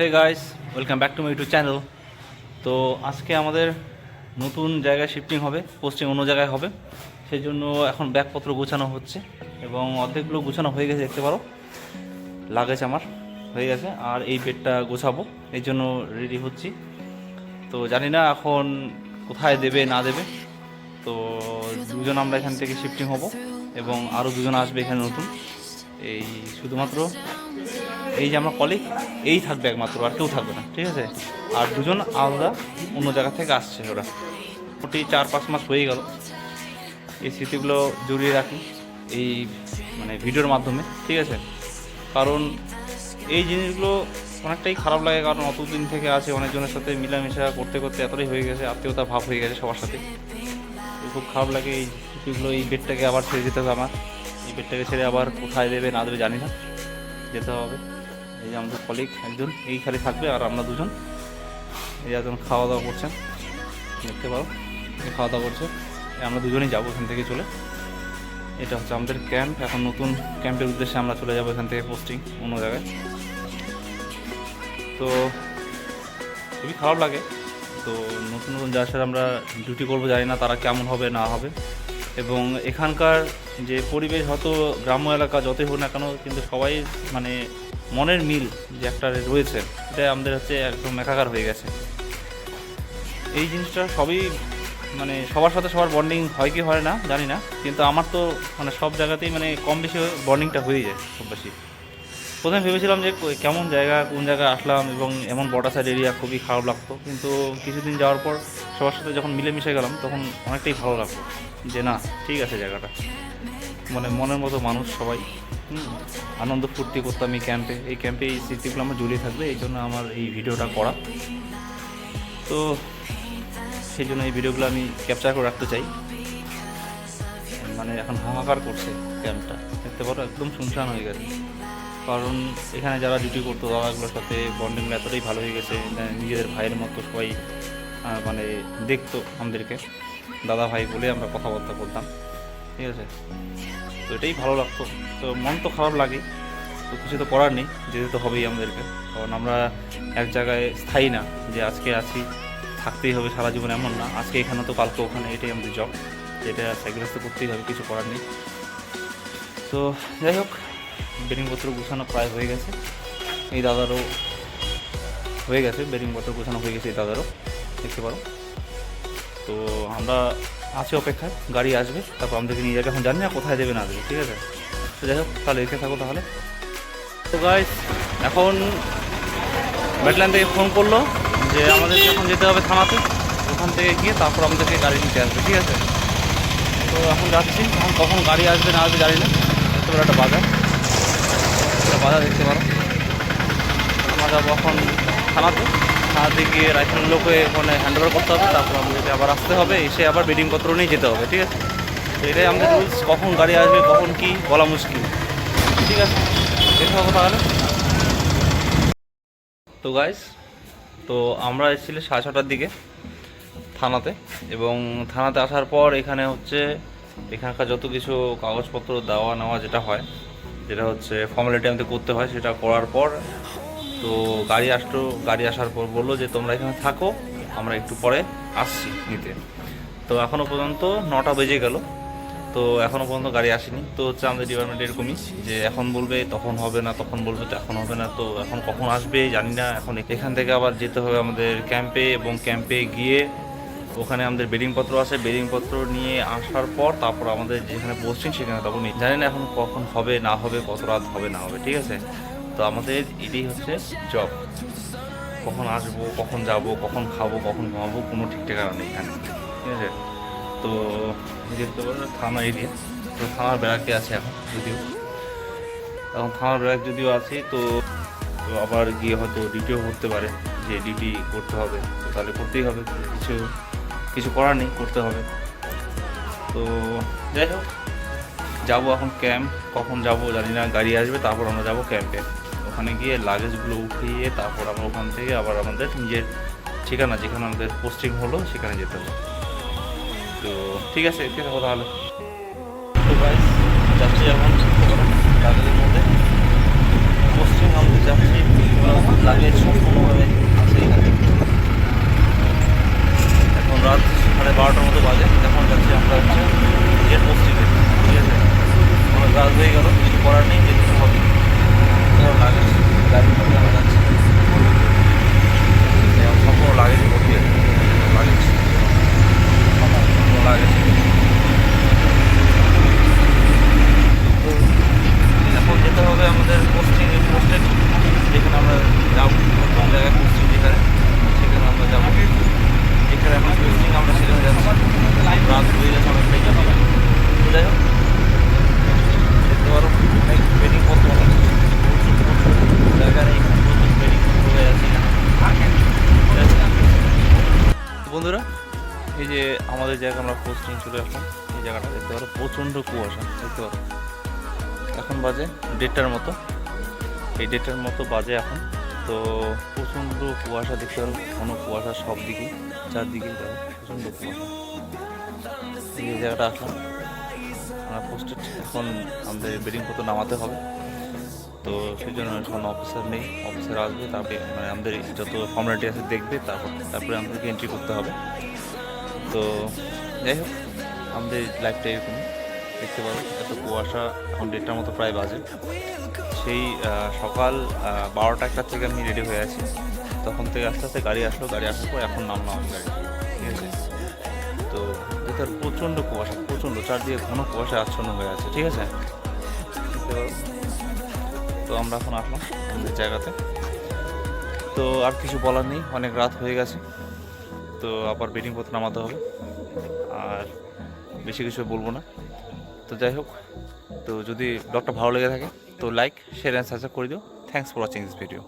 Hey guys, welcome back to my YouTube channel. তো আজকে আমাদের নতুন জায়গায় শিফটিং হবে, পোস্টিং অন্য জায়গায় হবে। সেই জন্য এখন ব্যাগপত্র গোছানো হচ্ছে এবং অর্ধেকগুলো গোছানো হয়ে গেছে, দেখতে পারো। লাগেজ আমার হয়ে গেছে, আর এই বেডটা গোছাবো, এই জন্য রেডি হচ্ছি। তো জানি না এখন কোথায় দেবে না দেবে। তো দুজন আমরা এখান থেকে শিফটিং হব এবং আরও দুজন আসবে এখানে নতুন। এই শুধুমাত্র এই যে আমার কলিগ এই থাকবে একমাত্র, আর কেউ থাকবে না, ঠিক আছে। আর দুজন আলাদা অন্য জায়গা থেকে আসছে। ওরা মোটামুটি 4-5 মাস হয়ে গেল। এই স্মৃতিগুলো জড়িয়ে রাখি এই ভিডিওর মাধ্যমে, ঠিক আছে। কারণ এই জিনিসগুলো অনেকটাই খারাপ লাগে, কারণ অতদিন থেকে আছে অনেকজনের সাথে মিলামেশা করতে করতে এতটাই হয়ে গেছে, আত্মীয়তা ভাব হয়ে গেছে সবার সাথে। খুব খারাপ লাগে এই স্মৃতিগুলো। এই বেডটাকে আবার ছেড়ে যেতে হবে আমার। এই বেডটাকে ছেড়ে আবার কোথায় দেবে না দেবে জানি না, যেতে হবে। এই যে আমাদের কলিগ একজন এই খালি থাকবে, আর আমরা দুজন। এই একজন খাওয়া দাওয়া করছেন, দেখতে পারো, খাওয়া দাওয়া করছে। আমরা দুজনেই যাবো এখান থেকে চলে। এটা হচ্ছে আমাদের ক্যাম্প। এখন নতুন ক্যাম্পের উদ্দেশ্যে আমরা চলে যাবো এখান থেকে, পোস্টিং অন্য জায়গায়। তো খুবই খারাপ লাগে। তো নতুন নতুন যার সাথে আমরা ডিউটি করবো, জানি না তারা কেমন হবে না হবে। এবং এখানকার যে পরিবেশ, হয়তো গ্রাম্য এলাকা যতই হোক না কেন, কিন্তু সবাই মনের মিল যে একটা রয়েছে, এটা আমাদের হচ্ছে একদম একাকার হয়ে গেছে। এই জিনিসটা সবই সবার সাথে সবার বন্ডিং হয় কি হয় না জানি না, কিন্তু আমার তো সব জায়গাতেই কম বেশি বন্ডিংটা হয়ে যায় খুব বেশি। প্রথমে ভেবেছিলাম যে কেমন জায়গা, কোন জায়গায় আসলাম, এবং এমন বর্ডার সাইড এরিয়া, খুবই খারাপ লাগতো। কিন্তু কিছুদিন যাওয়ার পর সবার সাথে যখন মিলেমিশে গেলাম, তখন অনেকটাই ভালো লাগতো যে না, ঠিক আছে, জায়গাটা মনের মতো মানুষ সবাই। আনন্দ ফুর্তি করতাম এই ক্যাম্পে। এই ক্যাম্পে এই স্মৃতিগুলো আমার জড়িয়ে থাকবে, এই জন্য আমার এই ভিডিওটা করা। তো সেই জন্য এই ভিডিওগুলো আমি ক্যাপচার করে রাখতে চাই। এখন হাহাকার করছে ক্যাম্পটা, দেখতে পারো, একদম শুনশান হয়ে গেছে। কারণ এখানে যারা ডিউটি করতো দাদাগুলোর সাথে বন্ডিংটা এতটাই ভালো হয়ে গেছে, নিজেদের ভাইয়ের মতো সবাই দেখতো আমাদেরকে, দাদা ভাই বলে আমরা কথাবার্তা করতাম, ঠিক আছে। তো এটাই ভালো লাগতো। তো মন তো খারাপ লাগে, তো কিছু তো করার নেই, যেতে তো হবেই আমাদেরকে। কারণ আমরা এক জায়গায় স্থায়ী না, যে আজকে আছি থাকতেই হবে সারা জীবন, এমন না। আজকে এখানে তো কালকে ওখানে, এটাই আমাদের জব, যেটা স্যাক্রিফাইস করতেই হবে, কিছু করার নেই। তো যাই হোক, বেডিংপত্র গুছানো প্রায় হয়ে গেছে। এই দাদারও হয়ে গেছে, বেডিংপত্র গুছানো হয়ে গেছে এই দাদারও, দেখতে পারো। তো আমরা আছি অপেক্ষায়, গাড়ি আসবে, তারপর আমাদেরকে নিয়ে যাবে। এখন জানি না কোথায় দেবে না দেবে, ঠিক আছে। তো যাই হোক, তাহলে রেখে থাকো তাহলে। তো গাইস, এখন ব্যাটল্যান্ড থেকে ফোন করলো যে আমাদেরকে এখন যেতে হবে থানাতে। ওখান থেকে গিয়ে তারপর আমাদেরকে গাড়ি নিতে আসবে, ঠিক আছে। তো এখন যাচ্ছি, এখন কখন গাড়ি আসবে না আসবে জানি না। দেখতে পারো একটা বাজার, দেখতে পারো। আমরা যাবো এখন থানাতে গিয়ে রাইফেল লোকে হ্যান্ড ওভার করতে হবে, তারপর আমাদেরকে আবার আসতে হবে, এসে আবার বেডিংপত্র নিয়ে যেতে হবে, ঠিক আছে। তো এটাই আমাদের রুলস। কখন গাড়ি আসবে, কখন কি বলা মুশকিল, ঠিক আছে। দেখতে হবে তাহলে। তো গাইস, তো আমরা এসেছিলি 6:30টার দিকে থানাতে, এবং থানাতে আসার পর এখানে হচ্ছে এখানকার যত কিছু কাগজপত্র দেওয়া নেওয়া যেটা হয়, যেটা হচ্ছে ফর্মালিটি আমাদের করতে হয়, সেটা করার পর তো গাড়ি আসার পর বললো যে তোমরা এখানে থাকো, আমরা একটু পরে আসছি নিতে। তো এখনও পর্যন্ত 9টা বেজে গেল, তো এখনও পর্যন্ত গাড়ি আসেনি। তো হচ্ছে আমাদের ডিপার্টমেন্টে এরকমই, যে এখন বলবে তখন হবে না, তখন বলবে তো এখন হবে না। তো এখন কখন আসবে জানি না। এখন এখান থেকে আবার যেতে হবে আমাদের ক্যাম্পে, এবং ক্যাম্পে গিয়ে ওখানে আমাদের বেডিংপত্র আছে, বেডিংপত্র নিয়ে আসার পর তারপর আমাদের যেখানে পোস্টিং সেখানে তখন জানি না এখন কখন হবে না হবে, কত রাত হবে না হবে, ঠিক আছে। তো আমাদের এটাই হচ্ছে জব। কখন আসবো, কখন যাব, কখন খাবো, কখন ঘুমাবো, কোনো ঠিক ঠিকানা নেই এখানে, ঠিক আছে। তো দেখতে পারো থানা এরিয়া, তো থানার ব্যারাকে আছে এখন, এখন থানার ব্যারাক যদিও আছে, তো আবার গিয়ে হয়তো ডিউটিও করতে পারে, যে ডিউটি করতে হবে, তো তাহলে করতেই হবে, কিছু করার নেই, করতে হবে। তো যাই হোক, যাবো এখন ক্যাম্প। কখন যাবো জানি না, গাড়ি আসবে তারপর আমরা যাবো ক্যাম্পে। ওখানে গিয়ে লাগেজগুলো উঠিয়ে তারপর আমরা ওখান থেকে আবার আমাদের নিজের ঠিকানা, যেখানে আমাদের পোস্টিং হলো সেখানে যেতে হবে। তো ঠিক আছে, এতে থাকো তাহলে। তো গাইস, যাচ্ছি এখন লাগেজের মধ্যে, পোস্টিং আমাদের যাচ্ছি, লাগেজ সম্পূর্ণ বন্ধুরা, এই যে আমাদের জায়গা আমরা পোস্টিং চলে আসলাম। এই জায়গাটা দেখতে পারো প্রচণ্ড কুয়াশা, দেখতে পারো। এখন বাজে 1:30টার মতো, এই 1:30টার মতো বাজে এখন। তো প্রচণ্ড কুয়াশা দেখতে পারো, কোনো কুয়াশা সব দিকেই, চারদিকেই দেখো প্রচণ্ড কুয়াশা। এই জায়গাটা আসলাম আমরা পোস্টেড, এখন আমাদের বেডিংপত্র নামাতে হবে। তো সেই জন্য এখন অফিসার নেই, অফিসার আসবে, তারপরে মানে আমাদের যত ফর্মালিটি আছে দেখবে, তারপরে আমাদেরকে এন্ট্রি করতে হবে। তো যাই হোক, আমাদের লাইফটা এরকম দেখতে পাবো, এত কুয়াশা। এখন 1:30টার মতো প্রায় বাজে। সেই সকাল 12টা-1টা থেকে আমি রেডি হয়ে আছি, তখন থেকে আস্তে আস্তে গাড়ি আসলো, গাড়ি আসার পর এখন নামলাম আমি গাড়ি, ঠিক আছে। তো দেখতে প্রচণ্ড কুয়াশা, প্রচণ্ড চারদিকে ঘন কুয়াশা আচ্ছন্ন হয়ে আছে, ঠিক আছে, দেখতে পারো। তো আমরা এখন আসলাম আমাদের জায়গাতে। তো আর কিছু বলার নেই, অনেক রাত হয়ে গেছে। তো আবার বেডিংপত্র নামাতে হবে, আর বেশি কিছু বলবো না। তো যাই হোক, তো যদি ব্লগটা ভালো লেগে থাকে তো লাইক, শেয়ার অ্যান্ড সাবস্ক্রাইব করে দিও। Thanks for watching this video.